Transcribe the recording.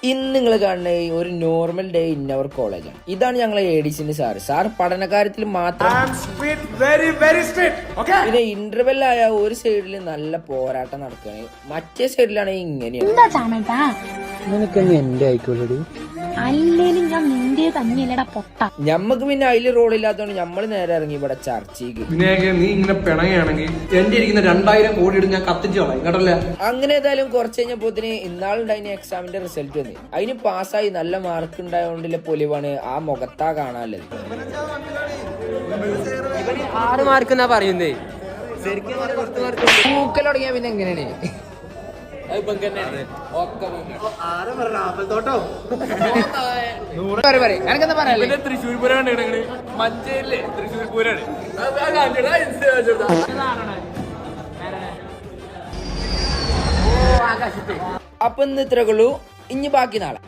ഇന്ന് നിങ്ങൾ കാണുന്ന ഒരു നോർമൽ ഡേ ഇൻ അവർ കോളേജാണ്. ഇതാണ് ഞങ്ങളെ എഡിസിന്റെ സാർ പഠനകാര്യത്തിൽ മാത്രം. പിന്നെ ഇന്റർവെൽ ആയ ഒരു സൈഡിൽ നല്ല പോരാട്ടം നടക്കുകയാണ്, മറ്റേ സൈഡിലാണ് ഇങ്ങനെയാണ്. ഞമ്മക്ക് പിന്നെ അതില് റോളില്ലാത്തോണ്ട് ഞമ്മള് നേരെ ഇറങ്ങി ഇവിടെ ചർച്ചയ്ക്ക്. നീ ഇങ്ങനെ പിണങ്ങുകയാണെങ്കിൽ എന്റെ ഇരിക്കുന്ന 2000 കോടി ഇട്ട് ഞാൻ കത്തിച്ചു കളയും കേട്ടല്ലേ. അങ്ങനെ ഏതായാലും കുറച്ച് കഴിഞ്ഞപ്പോത്തിന് ഇന്നാളുണ്ടായിരുന്ന എക്സാമിന്റെ റിസൾട്ട് വന്നു. അതിന് പാസ്സായി നല്ല മാർക്ക് ഉണ്ടായതുകൊണ്ടുള്ള പൊലിവാണ് ആ മുഖത്താ കാണാനുള്ളത്. 6 മാർക്ക് എന്നാ പറയുന്നേ. മൂക്കലൊടങ്ങിയ പിന്നെ എങ്ങനെയാണ് തൃശ്ശൂർ പൂരാണ് മഞ്ചേരിയിലെ തൃശ്ശൂർ പൂരാണ്. അപ്പൊ ഇന്ന് ഇത്രയുള്ളൂ. ഇനി ബാക്കി നാളെ.